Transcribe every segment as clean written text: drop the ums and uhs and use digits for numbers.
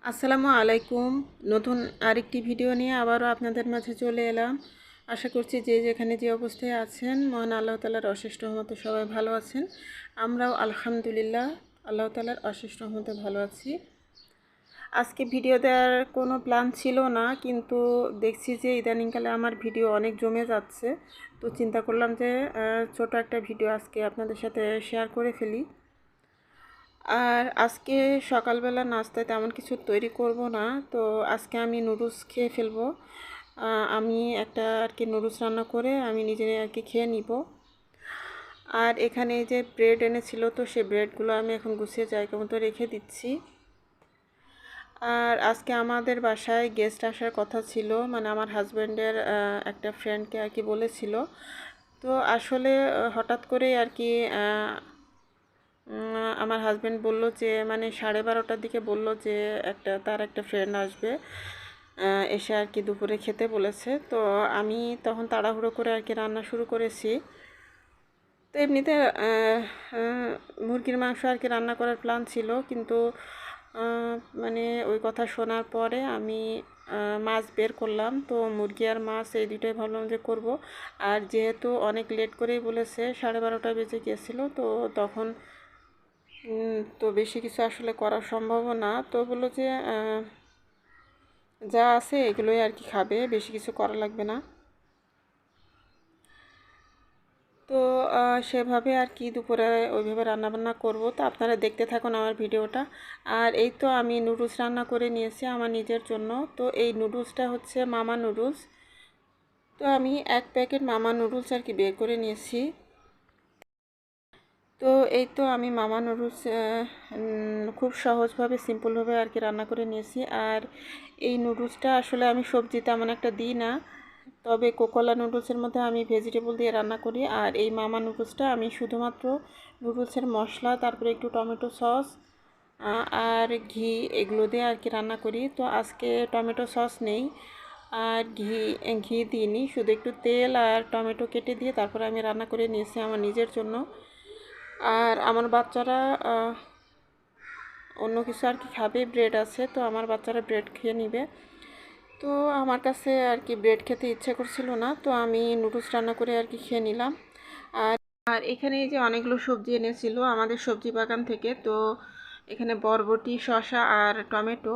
আসসালামু আলাইকুম। নতুন আরেকটি ভিডিও নিয়ে আবারও আপনাদের মাঝে চলে এলাম। আশা করছি যে যেখানে যে অবস্থায় আছেন মহান আল্লাহ তাআলার অশেষ রহমতে সবাই ভালো আছেন। আমরাও আলহামদুলিল্লাহ আল্লাহ তাআলার অশেষ রহমতে ভালো আছি। আজকে ভিডিও দেওয়ার কোনো প্ল্যান ছিল না, কিন্তু দেখছি যে ইদানিংকালে আমার ভিডিও অনেক জমে যাচ্ছে, তো চিন্তা করলাম যে ছোট একটা ভিডিও আজকে আপনাদের সাথে শেয়ার করে ফেলি। আর আজকে সকালবেলা নাস্তায় তেমন কিছু তৈরি করব না, তো আজকে আমি নুডলস খেয়ে ফেলবো। আমি একটা আর কি নুডলস রান্না করে আমি নিজে আর কি খেয়ে নিব। আর এখানে যে ব্রেড এনেছিল, তো সেই ব্রেডগুলো আমি এখন গুছিয়ে জায়গা মতো রেখে দিচ্ছি। আর আজকে আমাদের বাসায় গেস্ট আসার কথা ছিল, মানে আমার হাজব্যান্ডের একটা ফ্রেন্ডকে আর কি বলেছিল। তো আসলে হঠাৎ করেই আর কি আমার হাজব্যান্ড বলল যে মানে 12:30টার দিকে বলল যে তার একটা ফ্রেন্ড আসবে, এসে আর কি দুপুরে খেতে বলেছে। তো আমি তখন তাড়াহুড়ো করে আর কি রান্না শুরু করেছি। তো এমনিতে মুরগির মাংস আর কি রান্না করার প্ল্যান ছিল, কিন্তু মানে ওই কথা শোনার পরে আমি মাছ বের করলাম। তো মুরগি আর মাছ এই দুটোই ভাবলাম যে করব। আর যেহেতু অনেক লেট করেই বলেছে, 12:30টা বেজে গিয়েছিলো, তো তখন তো বেশি কিছু আসলে করা সম্ভব না। তো বললো যে যা আছে এগুলোই আর কি খাবে, বেশি কিছু করা লাগবে না। তো সেভাবে আর কি দুপুরে ওইভাবে রান্নাবান্না করব। তো আপনারা দেখতে থাকুন আমার ভিডিওটা। আর এই তো আমি নুডলস রান্না করে নিয়েছি আমার নিজের জন্য। তো এই নুডলসটা হচ্ছে মামা নুডলস। তো আমি এক প্যাকেট মামা নুডলস আর কি বের করে নিয়েছি। তো এই তো আমি মামা নুডলস খুব সহজভাবে সিম্পলভাবে আর কি রান্না করে নিয়েছি। আর এই নুডলসটা আসলে আমি সবজি তেমন একটা দিই না, তবে কোকোলা নুডলসের মধ্যে আমি ভেজিটেবল দিয়ে রান্না করি। আর এই মামা নুডলসটা আমি শুধুমাত্র নুডলসের মশলা, তারপরে একটু টমেটো সস আর ঘি এগুলো দিয়ে আর কি রান্না করি। তো আজকে টমেটো সস নেই আর ঘি দিইনি, শুধু একটু তেল আর টমেটো কেটে দিয়ে তারপরে আমি রান্না করে নিয়েছি আমার নিজের জন্য। আর আমার বাচ্চারা অন্য কিছু আর কি খাবে, ব্রেড আছে, তো আমার বাচ্চারা ব্রেড খেয়ে নিবে। তো আমার কাছে আর কি ব্রেড খেতে ইচ্ছে করছিল না, তো আমি নুডলস রান্না করে আর কি খেয়ে নিলাম। আর আর এখানে এই যে অনেকগুলো সবজি এনেছিল আমাদের সবজি বাগান থেকে। তো এখানে বরবটি, শসা আর টমেটো।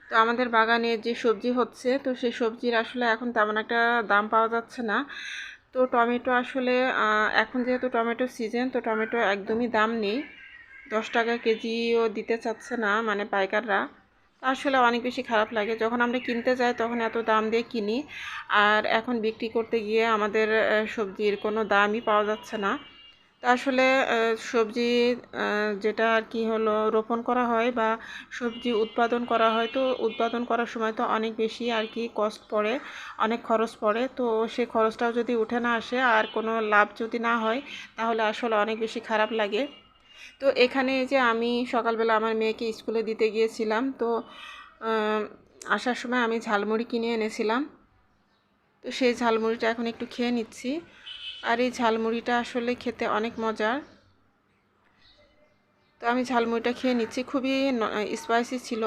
তো আমাদের বাগানে যে সবজি হচ্ছে, তো সেই সবজির আসলে এখন তেমন একটা দাম পাওয়া যাচ্ছে না। তো টমেটো আসলে এখন যেহেতু টমেটো সিজন, তো টমেটো একদমই দাম নেই, 10 টাকা কেজিও দিতে চাচ্ছে না মানে পাইকাররা। আসলে অনেক বেশি খারাপ লাগে, যখন আমরা কিনতে যাই তখন এত দাম দিয়ে কিনি, আর এখন বিক্রি করতে গিয়ে আমাদের সবজির কোনো দামই পাওয়া যাচ্ছে না। তা আসলে সবজি যেটা আর কি হলো রোপণ করা হয় বা সবজি উৎপাদন করা হয়, তো উৎপাদন করার সময় তো অনেক বেশি আর কি কস্ট পড়ে, অনেক খরচ পড়ে। তো সেই খরচটাও যদি উঠে না আসে আর কোনো লাভ যদি না হয়, তাহলে আসলে অনেক বেশি খারাপ লাগে। তো এখানে যে আমি সকালবেলা আমার মেয়েকে স্কুলে দিতে গিয়েছিলাম, তো আসার সময় আমি ঝালমুড়ি কিনে এনেছিলাম। তো সেই ঝালমুড়িটা এখন একটু খেয়ে নিচ্ছি। আর এই ঝালমুড়িটা আসলে খেতে অনেক মজার। তো আমি ঝালমুড়িটা খেয়ে নিচ্ছি, খুবই স্পাইসি ছিল।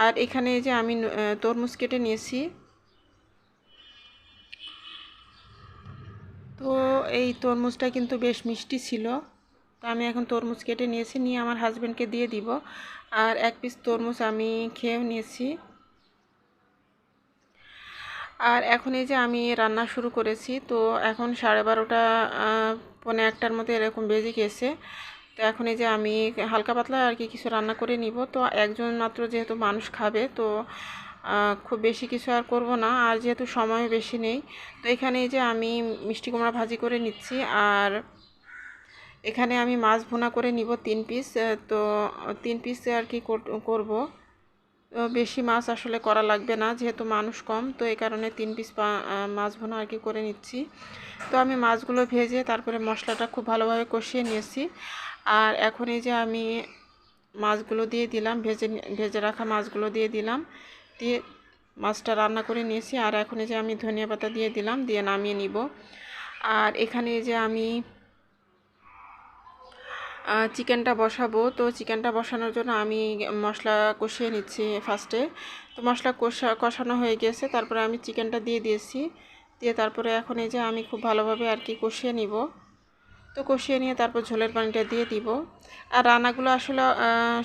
আর এখানে যে আমি তরমুজ কেটে নিয়েছি। তো এই তরমুজটা কিন্তু বেশ মিষ্টি ছিল। তো আমি এখন তরমুজ কেটে নিয়েছি, নিয়ে আমার হাজব্যান্ডকে দিয়ে দিব। আর এক পিস তরমুজ আমি খেয়েও নিয়েছি। আর এখন এই যে আমি রান্না শুরু করেছি। তো এখন 12:30 পৌনে 1টার মধ্যে এরকম বেজে গেছে। তো এখন এই যে আমি হালকা পাতলা আর কি কিছু রান্না করে নিব। তো একজন মাত্র যেহেতু মানুষ খাবে, তো খুব বেশি কিছু আর করব না, আর যেহেতু সময় বেশি নেই। তো এখানে এই যে আমি মিষ্টি কুমড়া ভাজি করে নিচ্ছি। আর এখানে আমি মাছ ভুনা করে নিব 3 পিস। তো 3 পিস আর কি করব। বেশি মাছ আসলে করা লাগবে না, যেহেতু মানুষ কম, তো এই কারণে 3 পিস মাছ ভুনা আর কি করে নিচ্ছি। তো আমি মাছগুলো ভেজে তারপরে মশলাটা খুব ভালোভাবে কষিয়ে নিয়েছি। আর এখন এই যে আমি মাছগুলো দিয়ে দিলাম, ভেজে রাখা মাছগুলো দিয়ে দিলাম, দিয়ে মাছটা রান্না করে নিয়েছি। আর এখন এই যে আমি ধনিয়া পাতা দিয়ে দিলাম, দিয়ে নামিয়ে নিব। আর এখানে এই যে আমি চিকেনটা বসাবো। তো চিকেনটা বসানোর জন্য আমি মশলা কষিয়ে নিচ্ছি ফার্স্টে। তো মশলা কষানো হয়ে গেছে, তারপরে আমি চিকেনটা দিয়ে দিয়েছি। দিয়ে তারপরে এখন এই যে আমি খুব ভালোভাবে আর কি কষিয়ে নিব। তো কষিয়ে নিয়ে তারপর ঝোলের পানিটা দিয়ে দিব। আর রান্নাগুলো আসলে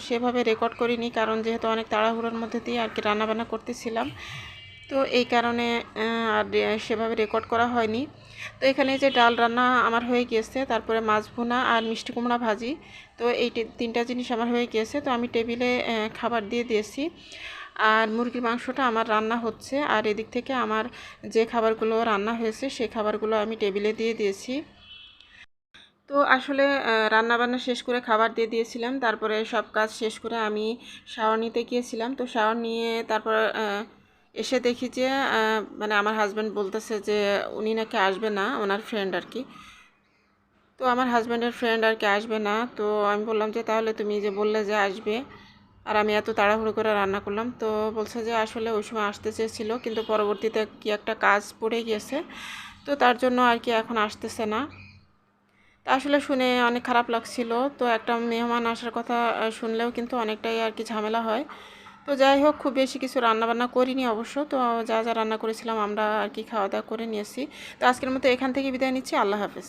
সেভাবে রেকর্ড করিনি, কারণ যেহেতু অনেক তাড়াহুড়োর মধ্যে দিয়ে আর কি রান্নাবান্না করতেছিলাম, তো এই কারণে আর সেভাবে রেকর্ড করা হয়নি। তো এখানে যে ডাল রান্না আমার হয়ে গিয়েছে, তারপরে মাছ ভুনা আর মিষ্টি কুমড়া ভাজি। তো এই তিনটা জিনিস আমার হয়ে গিয়েছে। তো আমি টেবিলে খাবার দিয়ে দিয়েছি, আর মুরগির মাংসটা আমার রান্না হচ্ছে। আর এদিক থেকে আমার যে খাবারগুলো রান্না হয়েছে সেই খাবারগুলো আমি টেবিলে দিয়ে দিয়েছি। তো আসলে রান্নাবান্না শেষ করে খাবার দিয়ে দিয়েছিলাম, তারপরে সব কাজ শেষ করে আমি শাওয়ার নিতে গিয়েছিলাম। তো শাওয়ার নিয়ে তারপর এসে দেখি যে মানে আমার হাজব্যান্ড বলতেছে যে উনি নাকি আসবে না, ওনার ফ্রেন্ড আর কি। তো আমার হাজব্যান্ডের ফ্রেন্ড আর কি আসবে না। তো আমি বললাম যে তাহলে তুমি যে বললে যে আসবে, আর আমি এত তাড়াহুড়ো করে রান্না করলাম। তো বলছে যে আসলে ওই সময় আসতে চেয়েছিল, কিন্তু পরবর্তীতে কি একটা কাজ পড়ে গিয়েছে, তো তার জন্য আর কি এখন আসতেছে না। তা আসলে শুনে অনেক খারাপ লাগছিল। তো একটা মেহমান আসার কথা শুনলেও কিন্তু অনেকটাই আর কি ঝামেলা হয়। তো যাই হোক, খুব বেশি কিছু রান্নাবান্না করিনি অবশ্য। তো যা যা রান্না করেছিলাম আমরা আর কি খাওয়া দাওয়া করে নিয়েছি। তো আজকের মতো এখান থেকে বিদায় নিচ্ছি। আল্লাহ হাফেজ।